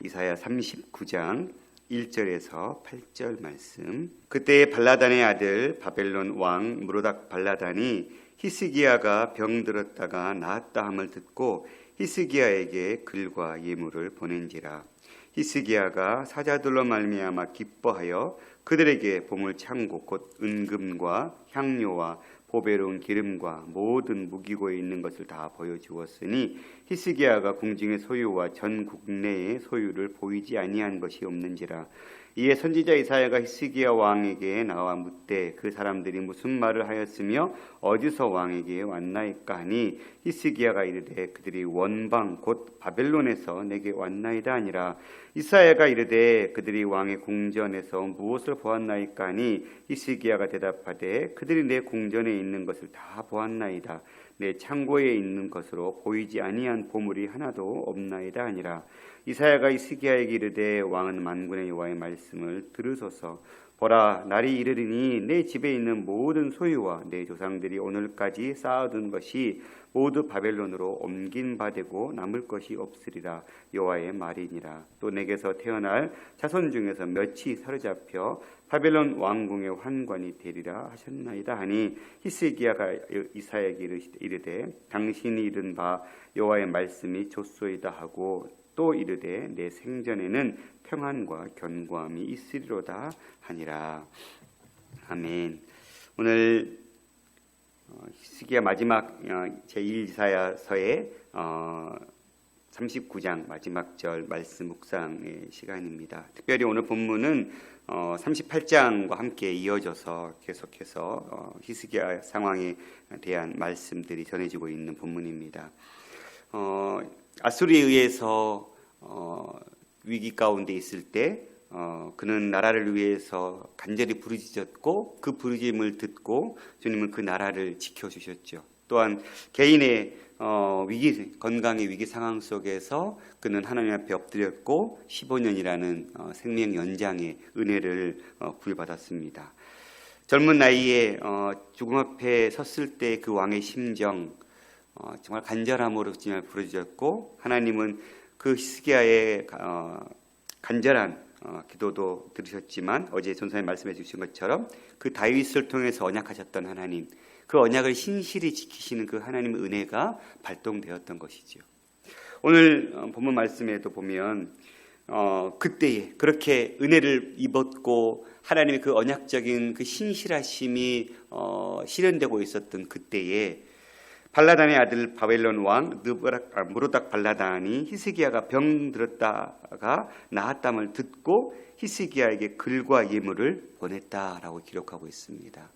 이사야 39장 1절에서 8절 말씀. 그때 발라단의 아들 바벨론 왕 무로닥 발라단이 히스기야가 병들었다가 나았다 함을 듣고 히스기야에게 글과 예물을 보낸지라. 히스기야가 사자들로 말미암아 기뻐하여 그들에게 보물창고 곧 은금과 향료와 보배로운 기름과 모든 무기고에 있는 것을 다 보여주었으니 히스기야가 궁중의 소유와 전 국내의 소유를 보이지 아니한 것이 없는지라. 이에 선지자 이사야가 히스기야 왕에게 나와 묻되 그 사람들이 무슨 말을 하였으며 어디서 왕에게 왔나이까 하니 히스기야가 이르되 그들이 원방 곧 바벨론에서 내게 왔나이다 하니라. 이사야가 이르되 그들이 왕의 궁전에서 무엇을 보았나이까 하니 히스기야가 대답하되 그들이 내 궁전에 있는 것을 다 보았나이다. 내 창고에 있는 것으로 보이지 아니한 보물이 하나도 없나이다 하니라. 이사야가 히스기야에게 이르되 왕은 만군의 여호와의 말씀을 들으소서. 보라, 날이 이르리니 내 집에 있는 모든 소유와 내 조상들이 오늘까지 쌓아둔 것이 모두 바벨론으로 옮긴 바 되고 남을 것이 없으리라. 여호와의 말이니라. 또 내게서 태어날 자손 중에서 몇이 사로잡혀 바벨론 왕궁의 환관이 되리라 하셨나이다 하니 히스기야가 이사야에게 이르되 당신이 이른 바 여호와의 말씀이 좋소이다 하고 또 이르되 내 생전에는 평안과 견고함이 있으리로다 하니라. 아멘. 오늘 히스기야 마지막 제1이사야서의 39장 마지막 절 말씀 묵상의 시간입니다. 특별히 오늘 본문은 38장과 함께 이어져서 계속해서 히스기야 상황에 대한 말씀들이 전해지고 있는 본문입니다. 아수르에 의해서 위기 가운데 있을 때 그는 나라를 위해서 간절히 부르짖었고 그 부르짖음을 듣고 주님은 그 나라를 지켜주셨죠. 또한 개인의 건강의 위기 상황 속에서 그는 하나님 앞에 엎드렸고 15년이라는 생명 연장의 은혜를 부여받았습니다. 젊은 나이에 죽음 앞에 섰을 때 그 왕의 심정, 정말 간절함으로 주님을 부르짖었고 하나님은 그 히스기야의 간절한 기도도 들으셨지만 어제 전사님 말씀해 주신 것처럼 그 다윗을 통해서 언약하셨던 하나님, 그 언약을 신실히 지키시는 그 하나님의 은혜가 발동되었던 것이죠. 오늘 본문 말씀에도 보면 그때에 그렇게 은혜를 입었고 하나님의 그 언약적인 그 신실하심이 실현되고 있었던 그때에 발라단의 아들 바벨론 왕 무로닥 발라단이 히스기야가 병들었다가 나았담을 듣고 히스기야에게 글과 예물을 보냈다라고 기록하고 있습니다.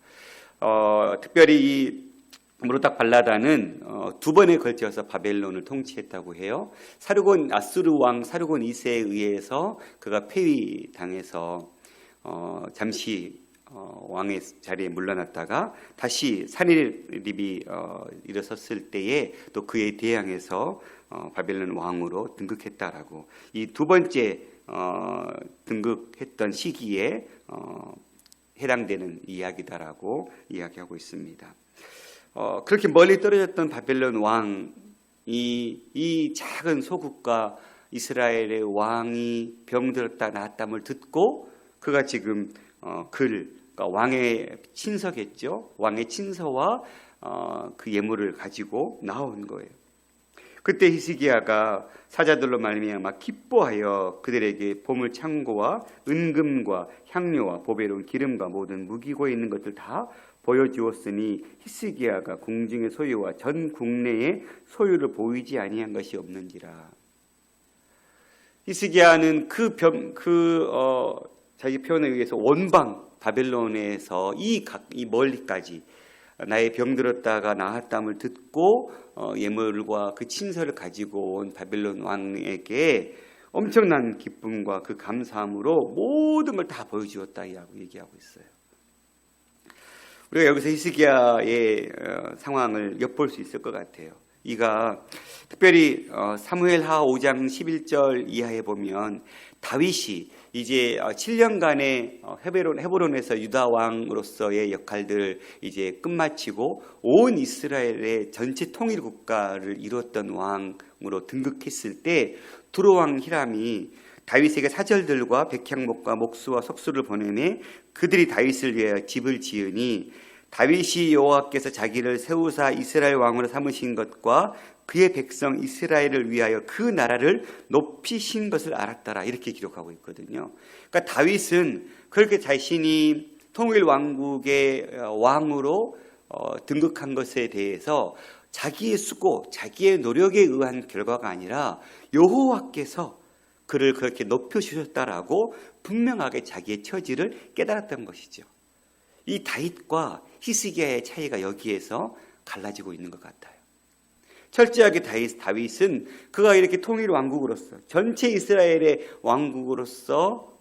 특별히 이 무로닥 발라단은 두 번에 걸쳐서 바벨론을 통치했다고 해요. 아수르 왕 사르곤 2세에 의해서 그가 폐위당해서 잠시 왕의 자리에 물러났다가 다시 산헤립이 일어섰을 때에 또 그에 대항해서 바벨론 왕으로 등극했다라고 이 두 번째 등극했던 시기에 해당되는 이야기다라고 이야기하고 있습니다. 그렇게 멀리 떨어졌던 바벨론 왕이 이 작은 소국가 이스라엘의 왕이 병들었다 나았담을 듣고 그가 지금 그러니까 왕의 친서겠죠. 왕의 친서와 그 예물을 가지고 나온 거예요. 그때 히스기야가 사자들로 말미암아 기뻐하여 그들에게 보물 창고와 은금과 향료와 보배로운 기름과 모든 무기고에 있는 것들 다 보여주었으니 히스기야가 궁중의 소유와 전 국내의 소유를 보이지 아니한 것이 없는지라. 히스기야는 자기 표현에 의해서 원방 바벨론에서 이 멀리까지 나의 병들었다가 나았담을 듣고 예물과 그 친서를 가지고 온 바벨론 왕에게 엄청난 기쁨과 그 감사함으로 모든 걸 다 보여주었다 얘기하고 있어요. 우리가 여기서 히스기야의 상황을 엿볼 수 있을 것 같아요. 이가 특별히 사무엘하 5장 11절 이하에 보면 다윗이 이제 7년간의 헤브론에서 유다 왕으로서의 역할들을 이제 끝마치고 온 이스라엘의 전체 통일 국가를 이뤘던 왕으로 등극했을 때 두로왕 히람이 다윗에게 사절들과 백향목과 목수와 석수를 보내매 그들이 다윗을 위하여 집을 지으니 다윗이 여호와께서 자기를 세우사 이스라엘 왕으로 삼으신 것과 그의 백성 이스라엘을 위하여 그 나라를 높이신 것을 알았더라, 이렇게 기록하고 있거든요. 그러니까 다윗은 그렇게 자신이 통일 왕국의 왕으로 등극한 것에 대해서 자기의 수고, 자기의 노력에 의한 결과가 아니라 여호와께서 그를 그렇게 높여주셨다라고 분명하게 자기의 처지를 깨달았던 것이죠. 이 다윗과 히스기야의 차이가 여기에서 갈라지고 있는 것 같아요. 철저하게 다윗은 그가 이렇게 통일 왕국으로서 전체 이스라엘의 왕국으로서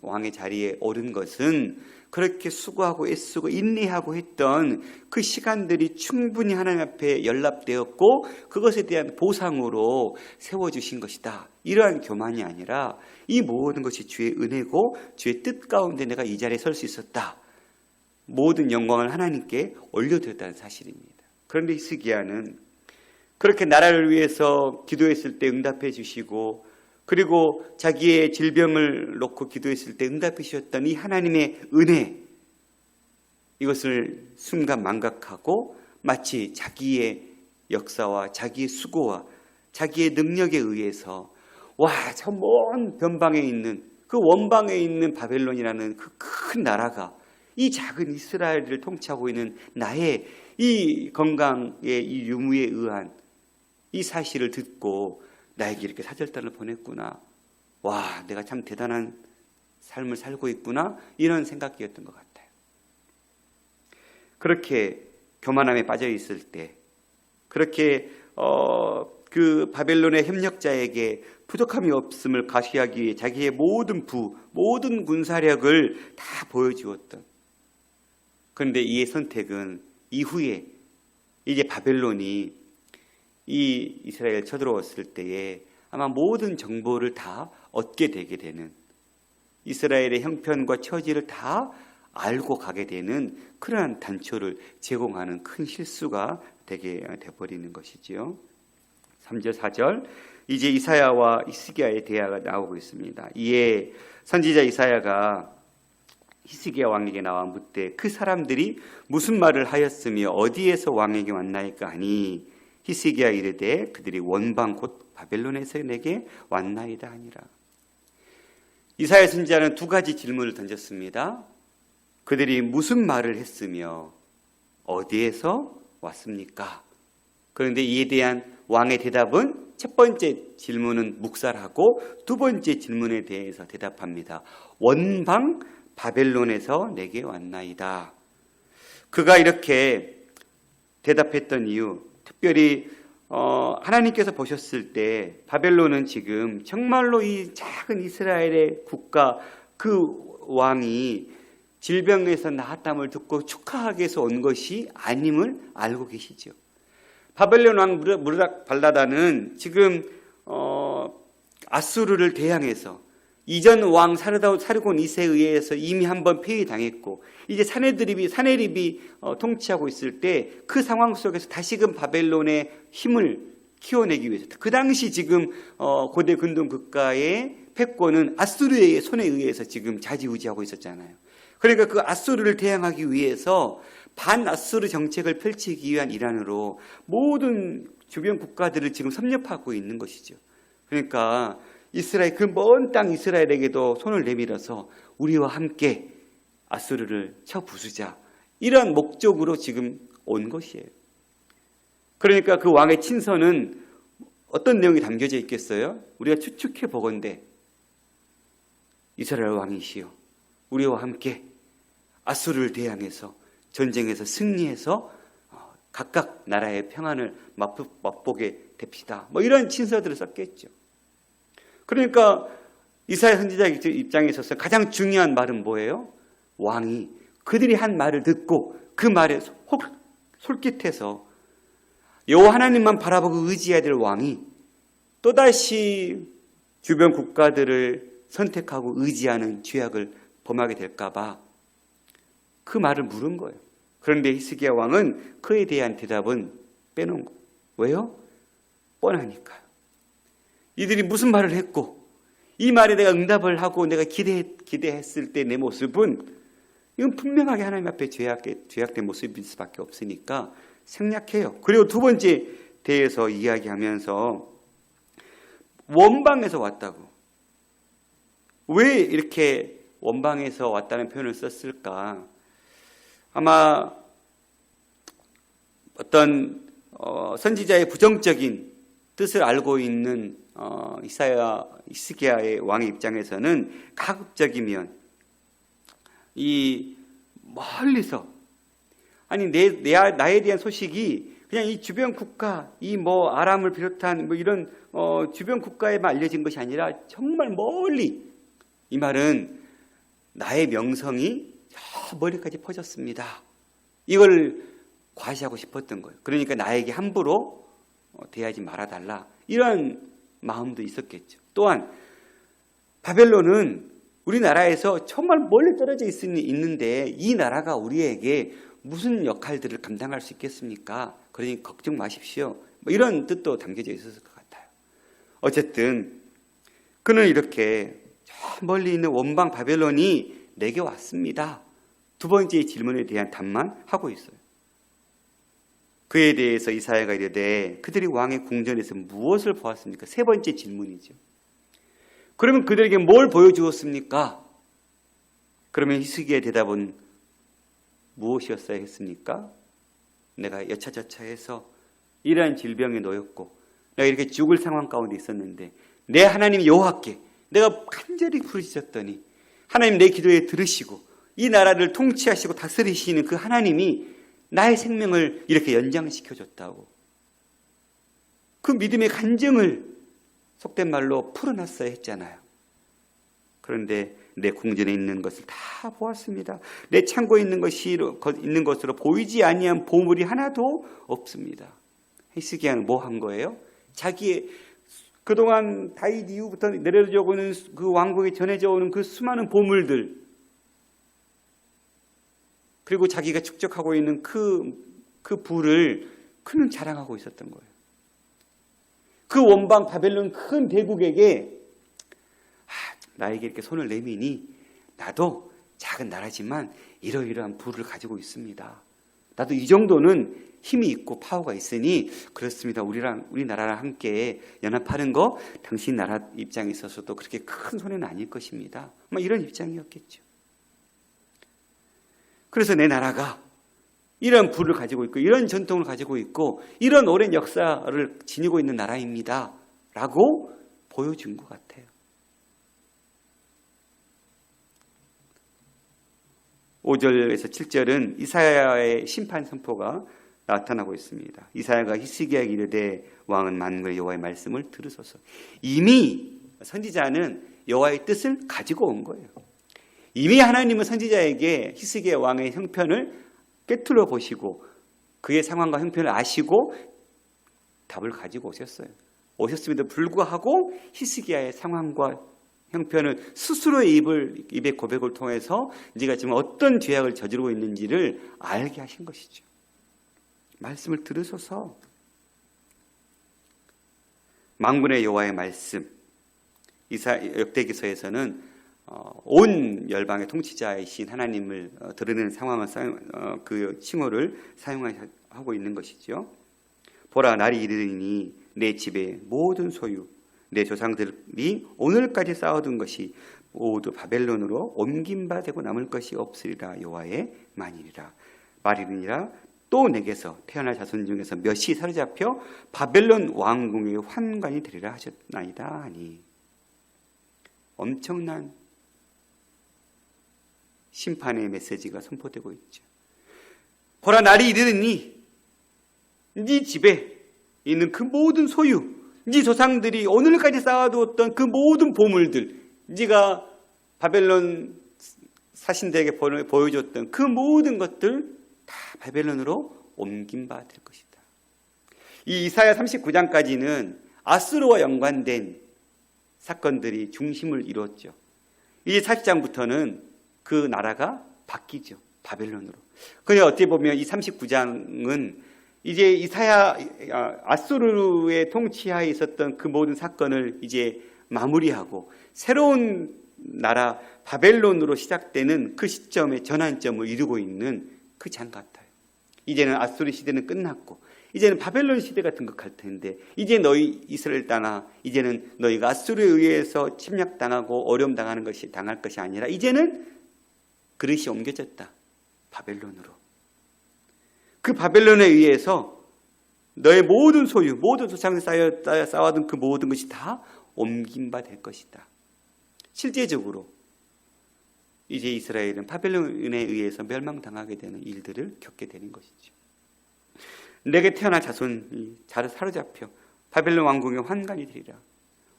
왕의 자리에 오른 것은 그렇게 수고하고 애쓰고 인내하고 했던 그 시간들이 충분히 하나님 앞에 연락되었고 그것에 대한 보상으로 세워주신 것이다, 이러한 교만이 아니라 이 모든 것이 주의 은혜고 주의 뜻 가운데 내가 이 자리에 설 수 있었다, 모든 영광을 하나님께 올려드렸다는 사실입니다. 그런데 히스기야는 그렇게 나라를 위해서 기도했을 때 응답해 주시고, 그리고 자기의 질병을 놓고 기도했을 때 응답해 주셨던 이 하나님의 은혜, 이것을 순간 망각하고 마치 자기의 역사와 자기의 수고와 자기의 능력에 의해서 저 먼 변방에 있는 그 원방에 있는 바벨론이라는 그 큰 나라가 이 작은 이스라엘을 통치하고 있는 나의 이 건강의 이 유무에 의한 이 사실을 듣고 나에게 이렇게 사절단을 보냈구나, 내가 참 대단한 삶을 살고 있구나, 이런 생각이었던 것 같아요. 그렇게 교만함에 빠져 있을 때, 그렇게 그 바벨론의 협력자에게 부족함이 없음을 가시하기 위해 자기의 모든 군사력을 다 보여주었던, 그런데 이의 선택은 이후에 이제 바벨론이 이 이스라엘 쳐들어왔을 때에 아마 모든 정보를 다 얻게 되게 되는, 이스라엘의 형편과 처지를 다 알고 가게 되는 그러한 단초를 제공하는 큰 실수가 되게 돼버리는 것이지요. 3절 4절 이제 이사야와 히스기야의 대화가 나오고 있습니다. 이에 선지자 이사야가 히스기야 왕에게 나와 묻되 그 사람들이 무슨 말을 하였으며 어디에서 왕에게 왔나이까 하니 히스기야 이르되 그들이 원방 곧 바벨론에서 내게 왔나이다 하니라. 이사야 선지자는 두 가지 질문을 던졌습니다. 그들이 무슨 말을 했으며 어디에서 왔습니까? 그런데 이에 대한 왕의 대답은 첫 번째 질문은 묵살하고 두 번째 질문에 대해서 대답합니다. 원방 바벨론에서 내게 왔나이다. 그가 이렇게 대답했던 이유, 특별히 하나님께서 보셨을 때 바벨론은 지금 정말로 이 작은 이스라엘의 국가 그 왕이 질병에서 나았담을 듣고 축하하기 위해서 온 것이 아님을 알고 계시죠. 바벨론 왕 무르닥 발라다는 지금 아수르를 대항해서 이전 왕 사르곤 2세에 의해서 이미 한번 폐위당했고 이제 사네립이 통치하고 있을 때 그 상황 속에서 다시금 바벨론의 힘을 키워내기 위해서, 그 당시 지금 고대 근동 국가의 패권은 아수르의 손에 의해서 지금 좌지우지하고 있었잖아요. 그러니까 그 아수르를 대항하기 위해서 반아수르 정책을 펼치기 위한 일환으로 모든 주변 국가들을 지금 섭렵하고 있는 것이죠. 그러니까 이스라엘, 그 먼 땅 이스라엘에게도 손을 내밀어서 우리와 함께 아수르를 쳐 부수자, 이런 목적으로 지금 온 것이에요. 그러니까 그 왕의 친서는 어떤 내용이 담겨져 있겠어요? 우리가 추측해 보건대 이스라엘 왕이시여 우리와 함께 아수르를 대항해서 전쟁에서 승리해서 각각 나라의 평안을 맛보게 됩시다, 이런 친서들을 썼겠죠. 그러니까 이사야 선지자 입장에 있어서 가장 중요한 말은 뭐예요? 왕이 그들이 한 말을 듣고 그 말에 솔깃해서 여호와 하나님만 바라보고 의지해야 될 왕이 또다시 주변 국가들을 선택하고 의지하는 죄악을 범하게 될까 봐 그 말을 물은 거예요. 그런데 히스기야 왕은 그에 대한 대답은 빼놓은 거예요. 왜요? 뻔하니까요. 이들이 무슨 말을 했고 이 말에 내가 응답을 하고 내가 기대했을 때 내 모습은 이건 분명하게 하나님 앞에 죄악된 모습일 수밖에 없으니까 생략해요. 그리고 두 번째 대해서 이야기하면서 원방에서 왔다고. 왜 이렇게 원방에서 왔다는 표현을 썼을까? 아마 어떤 선지자의 부정적인 뜻을 알고 있는 히스기야의 왕의 입장에서는 가급적이면 이 멀리서 아니 나에 대한 소식이 그냥 이 주변 국가 이 아람을 비롯한 이런 주변 국가에만 알려진 것이 아니라 정말 멀리 이 말은 나의 명성이 저 멀리까지 퍼졌습니다. 이걸 과시하고 싶었던 거예요. 그러니까 나에게 함부로 대하지 말아달라 이런 마음도 있었겠죠. 또한 바벨론은 우리나라에서 정말 멀리 떨어져 있는데 이 나라가 우리에게 무슨 역할들을 감당할 수 있겠습니까? 그러니 걱정 마십시오. 이런 뜻도 담겨져 있었을 것 같아요. 어쨌든 그는 이렇게 저 멀리 있는 원방 바벨론이 내게 왔습니다. 두 번째 질문에 대한 답만 하고 있어요. 그에 대해서 이사야가 이르되 그들이 왕의 궁전에서 무엇을 보았습니까? 세 번째 질문이죠. 그러면 그들에게 뭘 보여주었습니까? 그러면 히스기야의 대답은 무엇이었어야 했습니까? 내가 여차저차해서 이러한 질병에 놓였고 내가 이렇게 죽을 상황 가운데 있었는데 내 하나님 여호와께 내가 간절히 부르짖었더니 하나님 내 기도에 들으시고 이 나라를 통치하시고 다스리시는 그 하나님이 나의 생명을 이렇게 연장시켜줬다고. 그 믿음의 간증을 속된 말로 풀어놨어야 했잖아요. 그런데 내 궁전에 있는 것을 다 보았습니다. 내 창고에 있는 것으로 보이지 아니한 보물이 하나도 없습니다. 히스기야는 뭐 한 거예요? 자기의 그동안 다윗 이후부터 내려져 오는 그 왕국에 전해져 오는 그 수많은 보물들, 그리고 자기가 축적하고 있는 그 부를 그는 자랑하고 있었던 거예요. 그 원방 바벨론 큰 대국에게 나에게 이렇게 손을 내미니 나도 작은 나라지만 이러이러한 부를 가지고 있습니다. 나도 이 정도는 힘이 있고 파워가 있으니 그렇습니다. 우리나라랑 함께 연합하는 거 당신 나라 입장에 있어서도 그렇게 큰 손해는 아닐 것입니다. 이런 입장이었겠죠. 그래서 내 나라가 이런 부를 가지고 있고 이런 전통을 가지고 있고 이런 오랜 역사를 지니고 있는 나라입니다. 라고 보여준 것 같아요. 5절에서 7절은 이사야의 심판 선포가 나타나고 있습니다. 이사야가 히스기야에게 이르되 왕은 만군의 여호와의 말씀을 들으소서. 이미 선지자는 여호와의 뜻을 가지고 온 거예요. 이미 하나님은 선지자에게 히스기야 왕의 형편을 꿰뚫어 보시고 그의 상황과 형편을 아시고 답을 가지고 오셨음에도 불구하고 히스기야의 상황과 형편을 스스로의 입의 고백을 통해서 네가 지금 어떤 죄악을 저지르고 있는지를 알게 하신 것이죠. 말씀을 들으소서. 만군의 여호와의 말씀, 역대기서에서는 온 열방의 통치자이신 하나님을 드러내는 상황을 그 칭호를 사용하고 있는 것이죠. 보라, 날이 이르리니 내 집의 모든 소유, 내 조상들이 오늘까지 쌓아둔 것이 모두 바벨론으로 옮긴 바 되고 남을 것이 없으리라. 여호와의 말이니라. 또 내게서 태어날 자손 중에서 몇이 사로잡혀 바벨론 왕궁의 환관이 되리라 하셨나이다 하니. 엄청난 심판의 메시지가 선포되고 있죠. 보라, 날이 이르니 네 집에 있는 그 모든 소유, 네 조상들이 오늘까지 쌓아두었던 그 모든 보물들, 네가 바벨론 사신들에게 보여줬던 그 모든 것들 다 바벨론으로 옮긴 바 될 것이다. 이 이사야 39장까지는 아수르와 연관된 사건들이 중심을 이루었죠. 이제 40장부터는 그 나라가 바뀌죠. 바벨론으로. 그런데 어떻게 보면 이 39장은 이제 아수르의 통치하에 있었던 그 모든 사건을 이제 마무리하고 새로운 나라 바벨론으로 시작되는 그 시점의 전환점을 이루고 있는 그 장 같아요. 이제는 아수르 시대는 끝났고 이제는 바벨론 시대가 등극할 텐데 이제 너희 이스라엘 땅아, 이제는 너희가 아수르에 의해서 침략당하고 어려움 당하는 것이 당할 것이 아니라 이제는 그릇이 옮겨졌다. 바벨론으로. 그 바벨론에 의해서 너의 모든 소유, 모든 소창에 쌓아둔 그 모든 것이 다 옮긴 바 될 것이다. 실제적으로 이제 이스라엘은 바벨론에 의해서 멸망당하게 되는 일들을 겪게 되는 것이죠. 내게 태어날 자손이 사로잡혀 바벨론 왕궁의 환관이 되리라.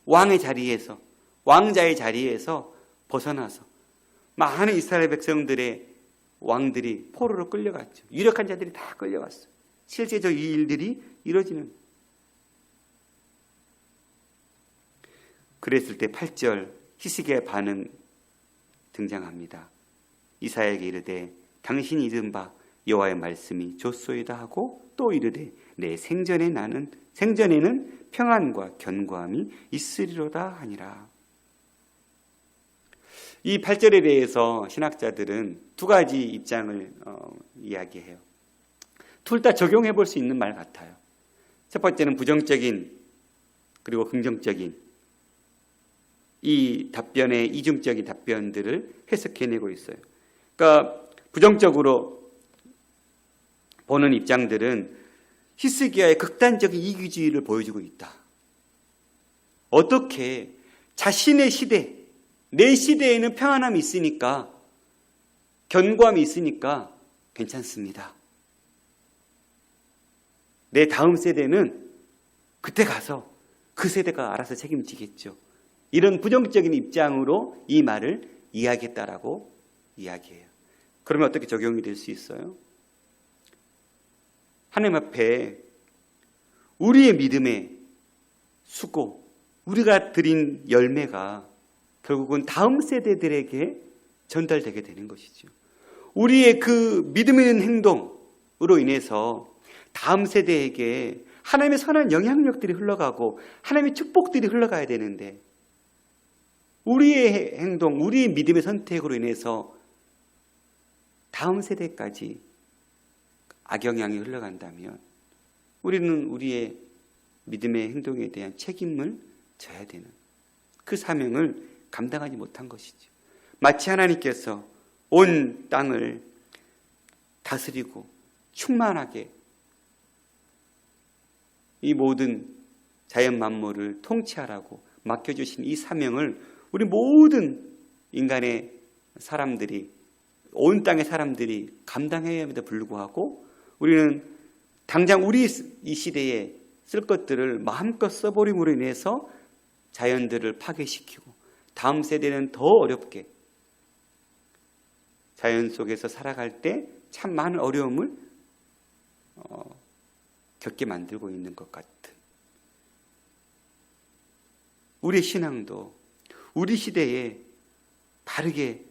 왕의 자리에서, 왕자의 자리에서 벗어나서 많은 이스라엘 백성들의 왕들이 포로로 끌려갔죠. 유력한 자들이 다 끌려갔어요. 실제적 이 일들이 이루어지는. 그랬을 때 8절 히스기야의 반응 등장합니다. 이사야에게 이르되 당신이 이른 바 여호와의 말씀이 좋소이다 하고 또 이르되 내 생전에는 평안과 견고함이 있으리로다 하니라. 이 8절에 대해서 신학자들은 두 가지 입장을 이야기해요. 둘 다 적용해 볼 수 있는 말 같아요. 첫 번째는 부정적인 그리고 긍정적인 이 답변의 이중적인 답변들을 해석해내고 있어요. 그러니까 부정적으로 보는 입장들은 히스기야의 극단적인 이기주의를 보여주고 있다. 어떻게 자신의 시대, 내 시대에는 평안함이 있으니까, 견고함이 있으니까 괜찮습니다. 내 다음 세대는 그때 가서 그 세대가 알아서 책임지겠죠. 이런 부정적인 입장으로 이 말을 이야기했다라고 이야기해요. 그러면 어떻게 적용이 될 수 있어요? 하나님 앞에 우리의 믿음의 수고, 우리가 드린 열매가 결국은 다음 세대들에게 전달되게 되는 것이죠. 우리의 그 믿음 있는 행동으로 인해서 다음 세대에게 하나님의 선한 영향력들이 흘러가고 하나님의 축복들이 흘러가야 되는데 우리의 행동, 우리의 믿음의 선택으로 인해서 다음 세대까지 악영향이 흘러간다면 우리는 우리의 믿음의 행동에 대한 책임을 져야 되는 그 사명을 감당하지 못한 것이죠. 마치 하나님께서 온 땅을 다스리고 충만하게 이 모든 자연 만물을 통치하라고 맡겨주신 이 사명을 우리 모든 인간의 사람들이, 온 땅의 사람들이 감당해야 함에도 불구하고 우리는 당장 우리 이 시대에 쓸 것들을 마음껏 써버림으로 인해서 자연들을 파괴시키고 다음 세대는 더 어렵게 자연 속에서 살아갈 때 참 많은 어려움을 겪게 만들고 있는 것 같은 우리의 신앙도 우리 시대에 바르게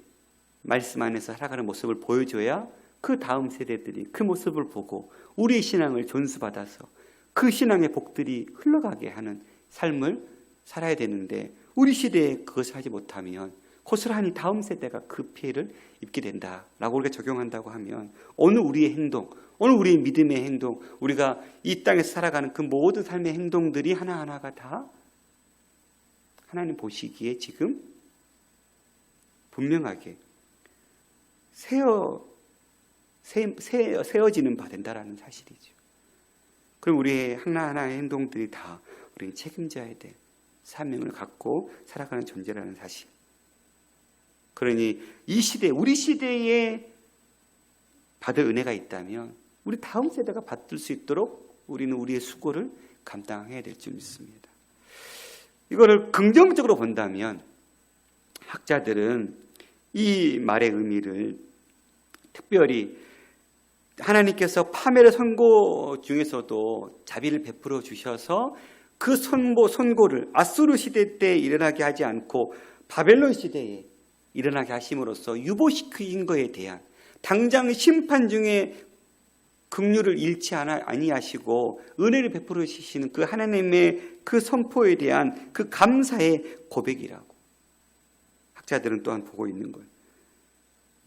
말씀 안에서 살아가는 모습을 보여줘야 그 다음 세대들이 그 모습을 보고 우리의 신앙을 존수받아서 그 신앙의 복들이 흘러가게 하는 삶을 살아야 되는데 우리 시대에 그것을 하지 못하면 고스란히 다음 세대가 그 피해를 입게 된다라고 우리가 적용한다고 하면 오늘 우리의 행동, 오늘 우리의 믿음의 행동, 우리가 이 땅에서 살아가는 그 모든 삶의 행동들이 하나하나가 다 하나님 보시기에 지금 분명하게 세워지는 바 된다라는 사실이죠. 그럼 우리의 하나하나의 행동들이 다 우리는 책임져야 될 사명을 갖고 살아가는 존재라는 사실. 그러니 이 시대, 우리 시대에 받을 은혜가 있다면 우리 다음 세대가 받을 수 있도록 우리는 우리의 수고를 감당해야 될 줄 믿습니다. 이거를 긍정적으로 본다면 학자들은 이 말의 의미를 특별히 하나님께서 파멸의 선고 중에서도 자비를 베풀어 주셔서 그 선고를 아수르 시대 때 일어나게 하지 않고 바벨론 시대에 일어나게 하심으로써 유보시킨 것에 대한 당장 심판 중에 긍휼을 잃지 아니하시고 은혜를 베풀어 주시는 그 하나님의 그 선포에 대한 그 감사의 고백이라고 학자들은 또한 보고 있는 거예요.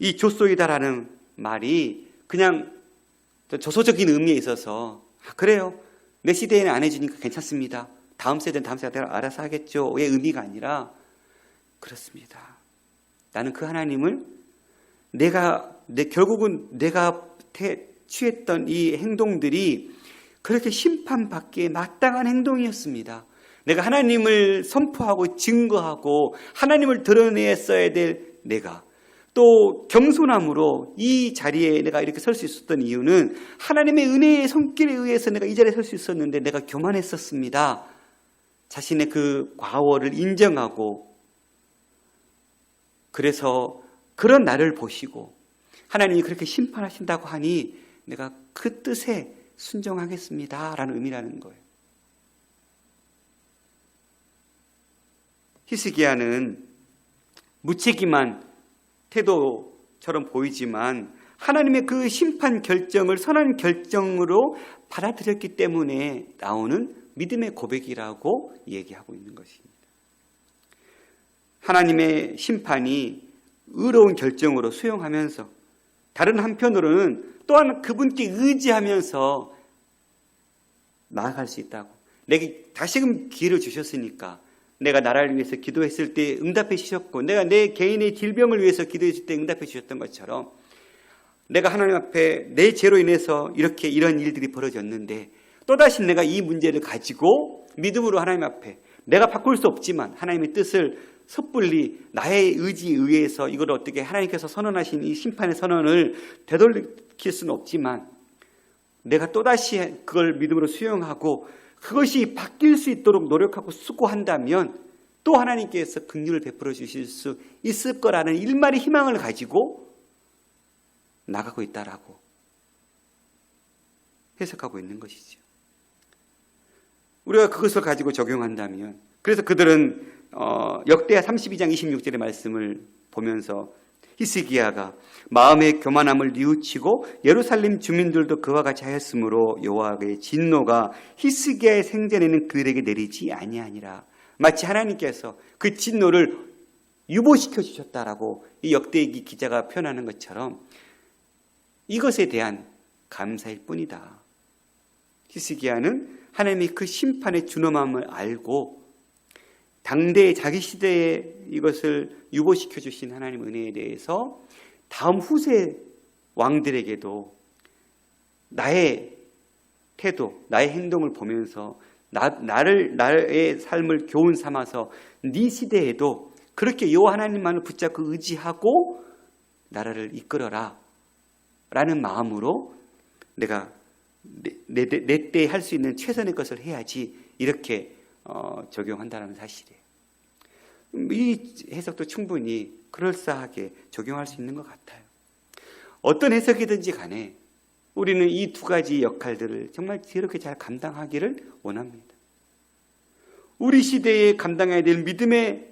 이 조소이다라는 말이 그냥 조소적인 의미에 있어서 그래요, 내 시대에는 안 해주니까 괜찮습니다, 다음 세대는 다음 세대가 알아서 하겠죠의 의미가 아니라, 그렇습니다, 나는 그 하나님을 결국은 내가 취했던 이 행동들이 그렇게 심판받기에 마땅한 행동이었습니다. 내가 하나님을 선포하고 증거하고 하나님을 드러냈어야 될 내가, 또 겸손함으로 이 자리에 내가 이렇게 설 수 있었던 이유는 하나님의 은혜의 손길에 의해서 내가 이 자리에 설 수 있었는데 내가 교만했었습니다. 자신의 그 과오를 인정하고, 그래서 그런 나를 보시고 하나님이 그렇게 심판하신다고 하니 내가 그 뜻에 순종하겠습니다 라는 의미라는 거예요. 히스기야는 무책임한 태도처럼 보이지만 하나님의 그 심판 결정을 선한 결정으로 받아들였기 때문에 나오는 믿음의 고백이라고 얘기하고 있는 것입니다. 하나님의 심판이 의로운 결정으로 수용하면서 다른 한편으로는 또한 그분께 의지하면서 나아갈 수 있다고, 내게 다시금 기회를 주셨으니까 내가 나라를 위해서 기도했을 때 응답해 주셨고, 내가 내 개인의 질병을 위해서 기도했을 때 응답해 주셨던 것처럼 내가 하나님 앞에 내 죄로 인해서 이런 일들이 벌어졌는데 또다시 내가 이 문제를 가지고 믿음으로 하나님 앞에, 내가 바꿀 수 없지만 하나님의 뜻을 섣불리 나의 의지에 의해서 이걸 어떻게 하나님께서 선언하신 이 심판의 선언을 되돌릴 수는 없지만 내가 또다시 그걸 믿음으로 수용하고 그것이 바뀔 수 있도록 노력하고 수고한다면 또 하나님께서 긍휼을 베풀어 주실 수 있을 거라는 일말의 희망을 가지고 나가고 있다라고 해석하고 있는 것이죠. 우리가 그것을 가지고 적용한다면, 그래서 그들은 역대하 32장 26절의 말씀을 보면서 히스기야가 마음의 교만함을 뉘우치고 예루살렘 주민들도 그와 같이 하였으므로 여호와의 진노가 히스기야의 생전에는 그들에게 내리지 아니하니라. 마치 하나님께서 그 진노를 유보시켜 주셨다라고 이 역대기 기자가 표현하는 것처럼 이것에 대한 감사일 뿐이다. 히스기야는 하나님이 그 심판의 준엄함을 알고 당대의 자기 시대에 이것을 유보시켜 주신 하나님 은혜에 대해서 다음 후세 왕들에게도 나의 태도, 나의 행동을 보면서 나의 삶을 교훈 삼아서 네 시대에도 그렇게 여호와 하나님만을 붙잡고 의지하고 나라를 이끌어라 라는 마음으로 내가 내 때 할 수 있는 최선의 것을 해야지, 이렇게 적용한다는 사실이에요. 이 해석도 충분히 그럴싸하게 적용할 수 있는 것 같아요. 어떤 해석이든지 간에 우리는 이 두 가지 역할들을 정말 지혜롭게 잘 감당하기를 원합니다. 우리 시대에 감당해야 될 믿음의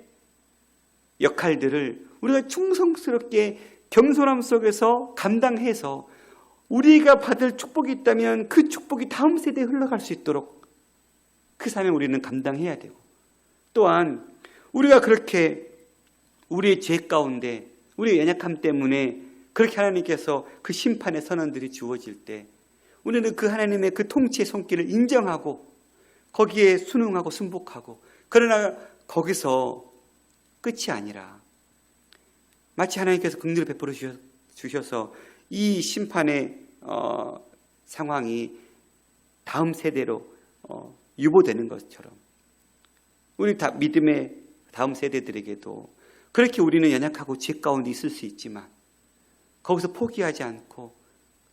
역할들을 우리가 충성스럽게 겸손함 속에서 감당해서 우리가 받을 축복이 있다면 그 축복이 다음 세대에 흘러갈 수 있도록 그 삶을 우리는 감당해야 되고, 또한 우리가 그렇게 우리의 죄 가운데 우리의 연약함 때문에 그렇게 하나님께서 그 심판의 선언들이 주어질 때 우리는 그 하나님의 그 통치의 손길을 인정하고 거기에 순응하고 순복하고, 그러나 거기서 끝이 아니라 마치 하나님께서 긍휼을 베풀어 주셔서 이 심판의 상황이 다음 세대로 유보되는 것처럼 우리 믿음의 다음 세대들에게도 그렇게 우리는 연약하고 죄 가운데 있을 수 있지만 거기서 포기하지 않고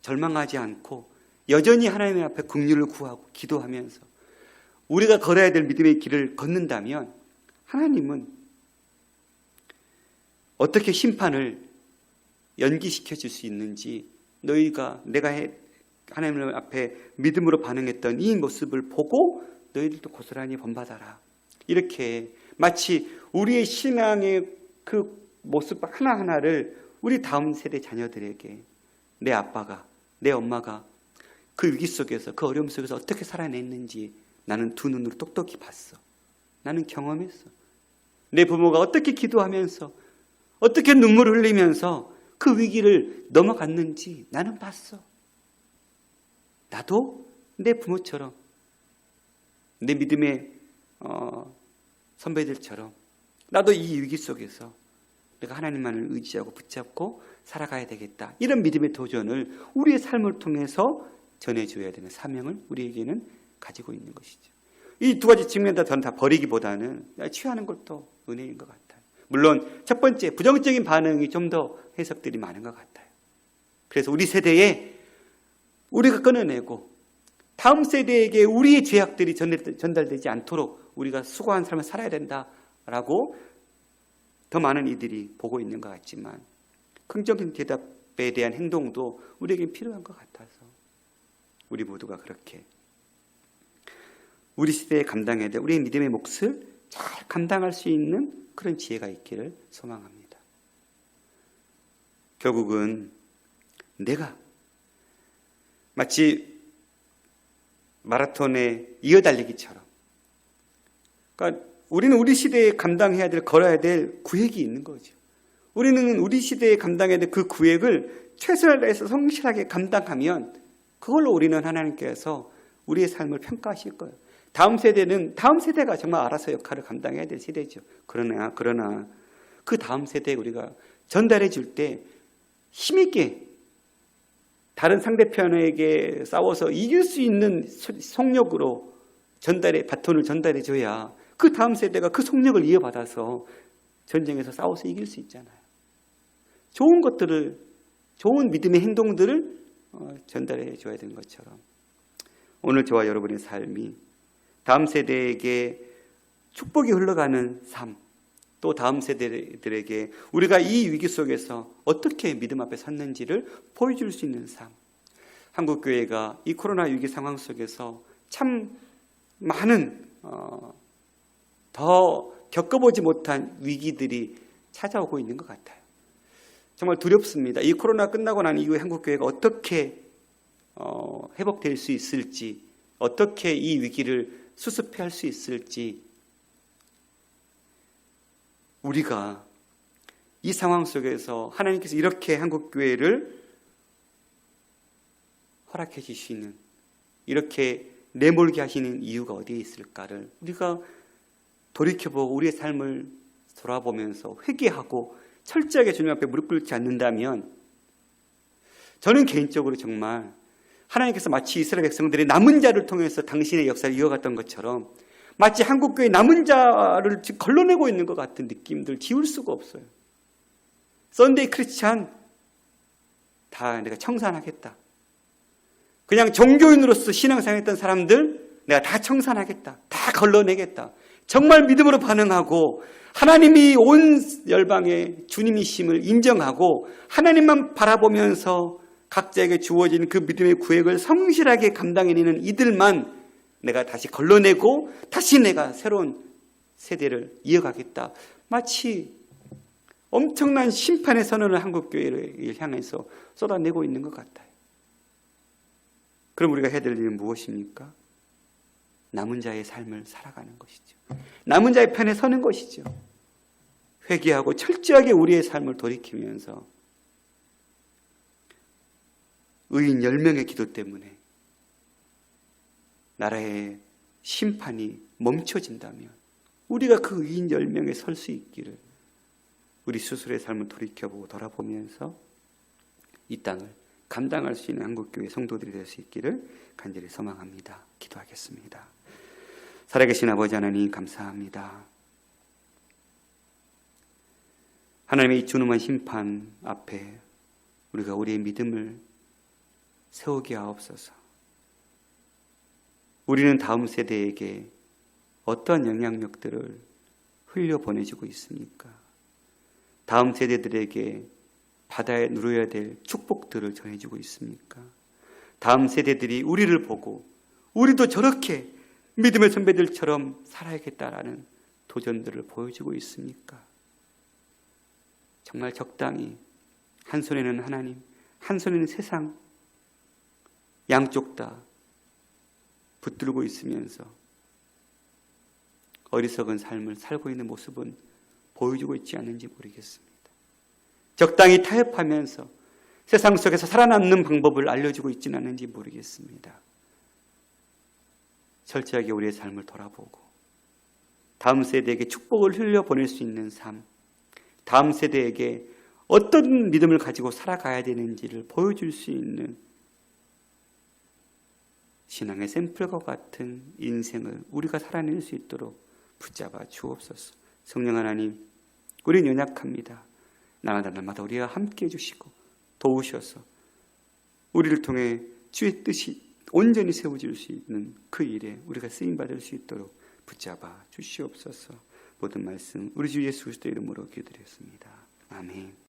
절망하지 않고 여전히 하나님 앞에 긍휼을 구하고 기도하면서 우리가 걸어야 될 믿음의 길을 걷는다면 하나님은 어떻게 심판을 연기시켜 줄 수 있는지, 내가 하나님 앞에 믿음으로 반응했던 이 모습을 보고 너희들도 고스란히 본받아라. 이렇게 마치 우리의 신앙의 그 모습 하나하나를 우리 다음 세대 자녀들에게 내 아빠가, 내 엄마가 그 위기 속에서, 그 어려움 속에서 어떻게 살아냈는지 나는 두 눈으로 똑똑히 봤어. 나는 경험했어. 내 부모가 어떻게 기도하면서, 어떻게 눈물을 흘리면서 그 위기를 넘어갔는지 나는 봤어. 나도 내 부모처럼, 내 믿음의 선배들처럼 나도 이 위기 속에서 내가 하나님만을 의지하고 붙잡고 살아가야 되겠다. 이런 믿음의 도전을 우리의 삶을 통해서 전해줘야 되는 사명을 우리에게는 가지고 있는 것이죠. 이 두 가지 측면 다 저는 다 버리기보다는 취하는 것도 은혜인 것 같아요. 물론 첫 번째 부정적인 반응이 좀 더 해석들이 많은 것 같아요. 그래서 우리 세대에 우리가 끊어내고 다음 세대에게 우리의 죄악들이 전달되지 않도록 우리가 수고한 삶을 살아야 된다라고 더 많은 이들이 보고 있는 것 같지만 긍정적인 대답에 대한 행동도 우리에게 필요한 것 같아서 우리 모두가 그렇게 우리 시대에 감당해야 될 우리의 믿음의 몫을 잘 감당할 수 있는 그런 지혜가 있기를 소망합니다. 결국은 내가 마치 마라톤에 이어달리기처럼, 그러니까 우리는 우리 시대에 감당해야 될, 걸어야 될 구획이 있는 거죠. 우리는 우리 시대에 감당해야 될 그 구획을 최선을 다해서 성실하게 감당하면 그걸로 우리는 하나님께서 우리의 삶을 평가하실 거예요. 다음 세대는 다음 세대가 정말 알아서 역할을 감당해야 될 세대죠. 그러나 그 다음 세대에 우리가 전달해 줄 때 힘있게 다른 상대편에게 싸워서 이길 수 있는 속력으로 바톤을 전달해 줘야 그 다음 세대가 그 속력을 이어받아서 전쟁에서 싸워서 이길 수 있잖아요. 좋은 것들을, 좋은 믿음의 행동들을 전달해 줘야 되는 것처럼 오늘 저와 여러분의 삶이 다음 세대에게 축복이 흘러가는 삶, 또 다음 세대들에게 우리가 이 위기 속에서 어떻게 믿음 앞에 섰는지를 보여줄 수 있는 삶. 한국교회가 이 코로나 위기 상황 속에서 참 많은 더 겪어보지 못한 위기들이 찾아오고 있는 것 같아요. 정말 두렵습니다. 이 코로나 끝나고 난 이후에 한국교회가 어떻게 회복될 수 있을지, 어떻게 이 위기를 수습할 수 있을지, 우리가 이 상황 속에서 하나님께서 이렇게 한국교회를 허락해 주시는, 이렇게 내몰게 하시는 이유가 어디에 있을까를 우리가 돌이켜보고 우리의 삶을 돌아보면서 회개하고 철저하게 주님 앞에 무릎 꿇지 않는다면, 저는 개인적으로 정말 하나님께서 마치 이스라엘 백성들의 남은 자를 통해서 당신의 역사를 이어갔던 것처럼 마치 한국교회 남은 자를 걸러내고 있는 것 같은 느낌들 지울 수가 없어요. 썬데이 크리스찬 다 내가 청산하겠다. 그냥 종교인으로서 신앙생활했던 사람들 내가 다 청산하겠다. 다 걸러내겠다. 정말 믿음으로 반응하고 하나님이 온 열방의 주님이심을 인정하고 하나님만 바라보면서 각자에게 주어진 그 믿음의 구획을 성실하게 감당해내는 이들만 내가 다시 걸러내고 다시 내가 새로운 세대를 이어가겠다. 마치 엄청난 심판의 선언을 한국교회를 향해서 쏟아내고 있는 것 같아요. 그럼 우리가 해야 될 일은 무엇입니까? 남은 자의 삶을 살아가는 것이죠. 남은 자의 편에 서는 것이죠. 회개하고 철저하게 우리의 삶을 돌이키면서 의인 10명의 기도 때문에 나라의 심판이 멈춰진다면 우리가 그 의인 10명에 설 수 있기를 우리 스스로의 삶을 돌이켜보고 돌아보면서 이 땅을 감당할 수 있는 한국교회 성도들이 될 수 있기를 간절히 소망합니다. 기도하겠습니다. 살아계신 아버지 하나님 감사합니다. 하나님의 이 준엄한 심판 앞에 우리가 우리의 믿음을 세우게 하옵소서. 우리는 다음 세대에게 어떤 영향력들을 흘려보내주고 있습니까? 다음 세대들에게 받아야 누려야 될 축복들을 전해주고 있습니까? 다음 세대들이 우리를 보고 우리도 저렇게 믿음의 선배들처럼 살아야겠다라는 도전들을 보여주고 있습니까? 정말 적당히 한 손에는 하나님, 한 손에는 세상, 양쪽 다 붙들고 있으면서 어리석은 삶을 살고 있는 모습은 보여주고 있지 않는지 모르겠습니다. 적당히 타협하면서 세상 속에서 살아남는 방법을 알려주고 있지는 않는지 모르겠습니다. 철저하게 우리의 삶을 돌아보고 다음 세대에게 축복을 흘려보낼 수 있는 삶, 다음 세대에게 어떤 믿음을 가지고 살아가야 되는지를 보여줄 수 있는 신앙의 샘플과 같은 인생을 우리가 살아낼 수 있도록 붙잡아 주옵소서. 성령 하나님, 우리는 연약합니다. 날마다 우리와 함께 해주시고 도우셔서 우리를 통해 주의 뜻이 온전히 세워질 수 있는 그 일에 우리가 쓰임받을 수 있도록 붙잡아 주시옵소서. 모든 말씀 우리 주 예수 그리스도 이름으로 기도드렸습니다. 아멘.